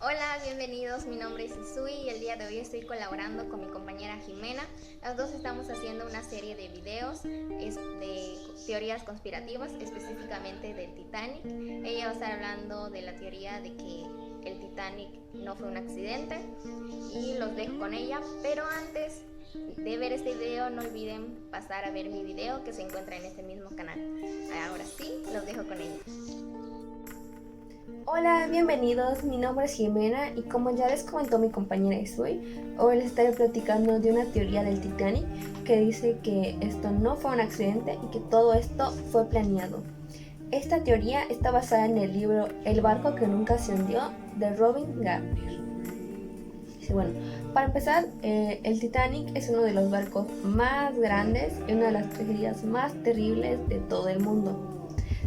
Hola, bienvenidos. Mi nombre es Isui y el día de hoy estoy colaborando con mi compañera Jimena. Las dos estamos haciendo una serie de videos de teorías conspirativas, específicamente del Titanic. Ella va a estar hablando de la teoría de que el Titanic no fue un accidente y los dejo con ella. Pero antes de ver este video, no olviden pasar a ver mi video que se encuentra en este mismo canal. Ahora sí, los dejo con ella. Hola, bienvenidos. Mi nombre es Jimena y como ya les comentó mi compañera Isui, hoy les estaré platicando de una teoría del Titanic que dice que esto no fue un accidente y que todo esto fue planeado. Esta teoría está basada en el libro El barco que nunca se hundió de Robin Gardner. Dice, bueno, para empezar, el Titanic es uno de los barcos más grandes y una de las tragedias más terribles de todo el mundo.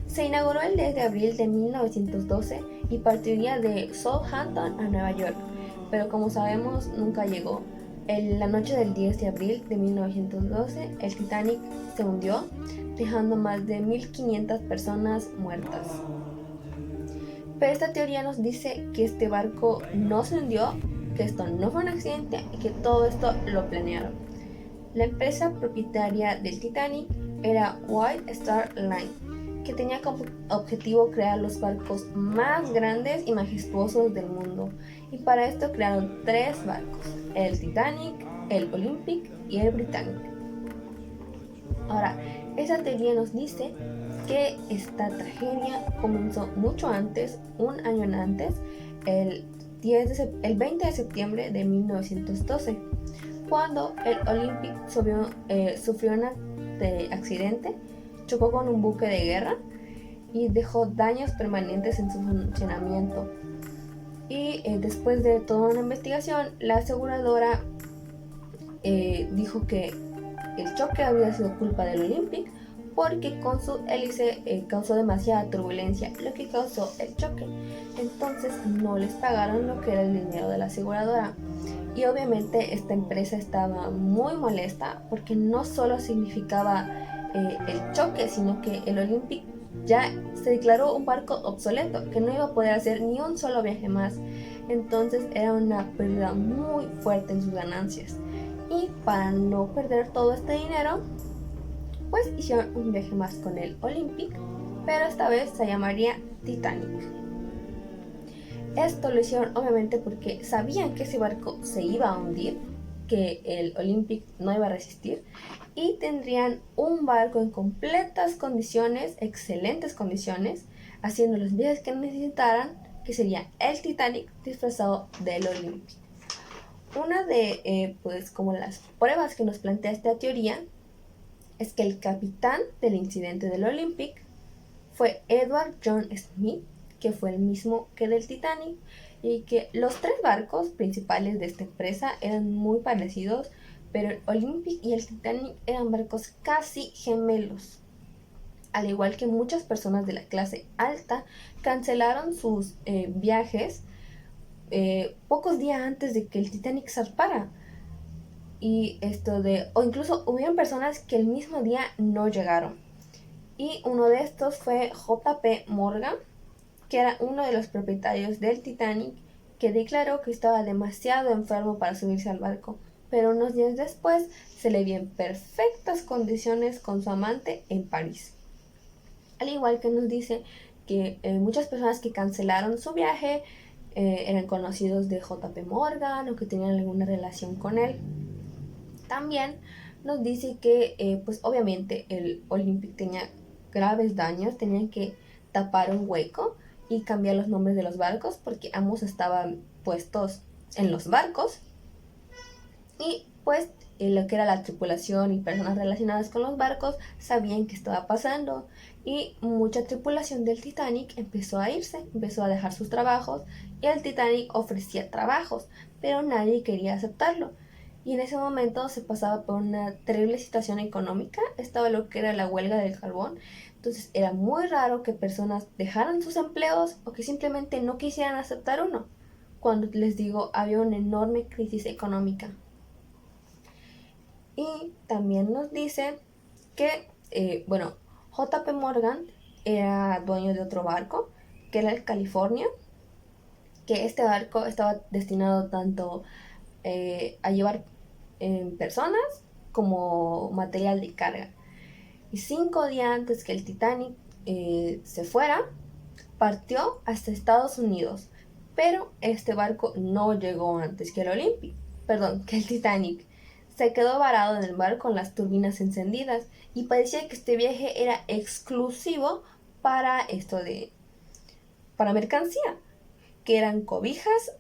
Se inauguró el 10 de abril de 1912 y partiría de Southampton a Nueva York, pero como sabemos nunca llegó. En la noche del 10 de abril de 1912, el Titanic se hundió, dejando más de 1.500 personas muertas. Pero esta teoría nos dice que este barco no se hundió, que esto no fue un accidente y que todo esto lo planearon. La empresa propietaria del Titanic era White Star Line, que tenía como objetivo crear los barcos más grandes y majestuosos del mundo. Y para esto crearon tres barcos, el Titanic, el Olympic y el Britannic. Ahora, esa teoría nos dice que esta tragedia comenzó mucho antes, un año antes, el 20 de septiembre de 1912, cuando el Olympic sufrió un accidente, chocó con un buque de guerra y dejó daños permanentes en su funcionamiento. Y después de toda una investigación, la aseguradora dijo que el choque había sido culpa del Olympic porque con su hélice causó demasiada turbulencia, lo que causó el choque. Entonces no les pagaron lo que era el dinero de la aseguradora. Y obviamente esta empresa estaba muy molesta porque no solo significaba el choque, sino que el Olympic ya se declaró un barco obsoleto, que no iba a poder hacer ni un solo viaje más. Entonces era una pérdida muy fuerte en sus ganancias. Y para no perder todo este dinero, pues hicieron un viaje más con el Olympic, pero esta vez se llamaría Titanic. Esto lo hicieron obviamente porque sabían que ese barco se iba a hundir, que el Olympic no iba a resistir y tendrían un barco en completas condiciones, excelentes condiciones, haciendo los viajes que necesitaran, que sería el Titanic disfrazado del Olympic. Una de pues como las pruebas que nos plantea esta teoría es que el capitán del incidente del Olympic fue Edward John Smith, que fue el mismo que del Titanic, y que los tres barcos principales de esta empresa eran muy parecidos, pero el Olympic y el Titanic eran barcos casi gemelos. Al igual que muchas personas de la clase alta cancelaron sus viajes pocos días antes de que el Titanic zarpara. O incluso hubieron personas que el mismo día no llegaron. Y uno de estos fue J.P. Morgan, que era uno de los propietarios del Titanic, que declaró que estaba demasiado enfermo para subirse al barco, pero unos días después se le vio en perfectas condiciones con su amante en París. Al igual que nos dice que muchas personas que cancelaron su viaje eran conocidos de JP Morgan o que tenían alguna relación con él. También nos dice que pues obviamente el Olympic tenía graves daños, tenían que tapar un hueco y cambiar los nombres de los barcos porque ambos estaban puestos en los barcos y pues lo que era la tripulación y personas relacionadas con los barcos sabían que estaba pasando y mucha tripulación del Titanic empezó a irse, empezó a dejar sus trabajos y el Titanic ofrecía trabajos, pero nadie quería aceptarlo. Y en ese momento se pasaba por una terrible situación económica, estaba lo que era la huelga del carbón, entonces era muy raro que personas dejaran sus empleos o que simplemente no quisieran aceptar uno, cuando les digo había una enorme crisis económica. Y también nos dice que, bueno, JP Morgan era dueño de otro barco, que era el California, que este barco estaba destinado tanto a llevar personas como material de carga. Y 5 días antes que el Titanic se fuera, partió hasta Estados Unidos, pero este barco no llegó antes que que el Titanic. Se quedó varado en el mar con las turbinas encendidas y parecía que este viaje era exclusivo para para mercancía, que eran cobijas,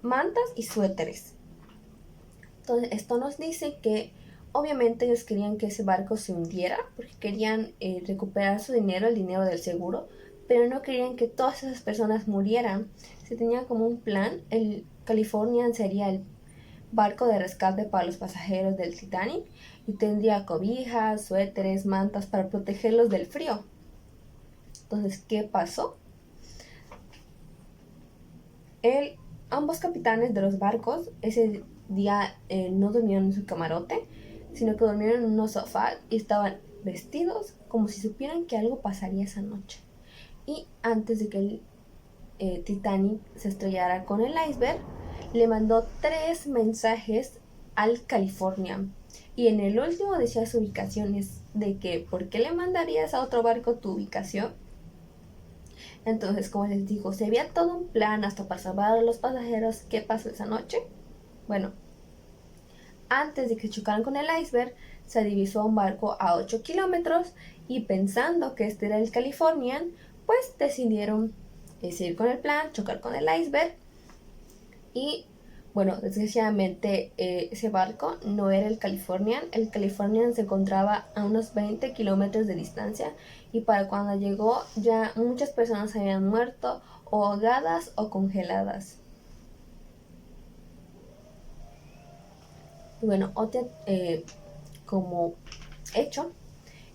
mantas y suéteres. Entonces esto nos dice que obviamente ellos querían que ese barco se hundiera porque querían recuperar su dinero, el dinero del seguro, pero no querían que todas esas personas murieran. Se tenía como un plan. El Californian sería el barco de rescate para los pasajeros del Titanic y tendría cobijas, suéteres, mantas para protegerlos del frío. Entonces, ¿qué pasó? Ambos capitanes de los barcos ese día no durmieron en su camarote, sino que durmieron en unos sofás y estaban vestidos como si supieran que algo pasaría esa noche. Y antes de que el Titanic se estrellara con el iceberg, le mandó 3 mensajes al Californian. Y en el último decía su ubicación, es de que ¿por qué le mandarías a otro barco tu ubicación? Entonces, como les digo, se había todo un plan hasta para salvar a los pasajeros. ¿Qué pasó esa noche? Bueno, antes de que chocaran con el iceberg, se divisó un barco a 8 kilómetros y pensando que este era el Californian, pues decidieron seguir con el plan, chocar con el iceberg. Y bueno, desgraciadamente ese barco no era el Californian. El Californian se encontraba a unos 20 kilómetros de distancia y para cuando llegó ya muchas personas habían muerto o ahogadas o congeladas. Y bueno, otro como hecho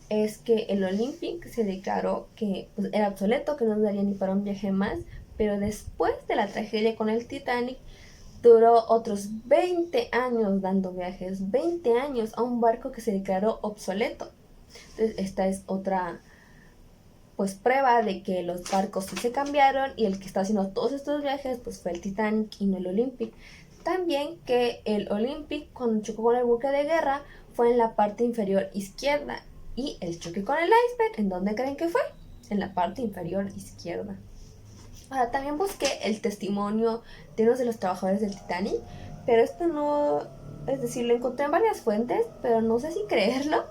es que el Olympic se declaró que pues, era obsoleto, que no daría ni para un viaje más, pero después de la tragedia con el Titanic duró otros 20 años dando viajes, 20 años a un barco que se declaró obsoleto. Entonces esta es otra pues prueba de que los barcos sí se cambiaron y el que está haciendo todos estos viajes pues fue el Titanic y no el Olympic. También que el Olympic cuando chocó con el buque de guerra fue en la parte inferior izquierda y el choque con el iceberg, ¿en dónde creen que fue? En la parte inferior izquierda. Ahora también busqué el testimonio de uno de los trabajadores del Titanic, pero esto no, es decir, lo encontré en varias fuentes, pero no sé si creerlo.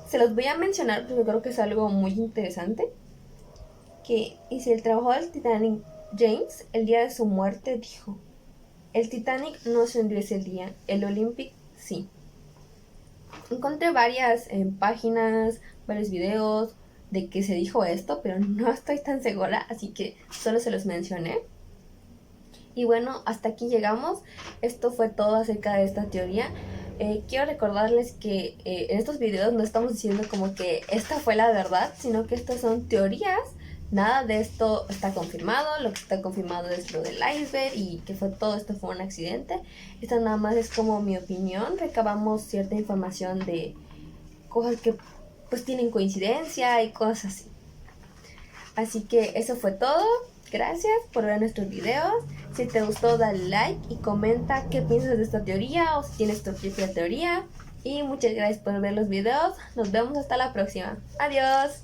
Se los voy a mencionar porque creo que es algo muy interesante. Y si el trabajador del Titanic, James, el día de su muerte dijo: el Titanic no se hundió ese día, el Olympic sí. Encontré varias páginas, varios videos de que se dijo esto, pero no estoy tan segura, así que solo se los mencioné. Y bueno, hasta aquí llegamos. Esto fue todo acerca de esta teoría. Quiero recordarles que en estos videos no estamos diciendo como que esta fue la verdad, sino que estas son teorías. Nada de esto está confirmado. Lo que está confirmado es lo del iceberg y que todo esto fue un accidente. Esto nada más es como mi opinión. Recabamos cierta información de cosas que pues tienen coincidencia y cosas así. Así que eso fue todo. Gracias por ver nuestros videos. Si te gustó, dale like y comenta qué piensas de esta teoría o si tienes tu propia teoría. Y muchas gracias por ver los videos. Nos vemos hasta la próxima. Adiós.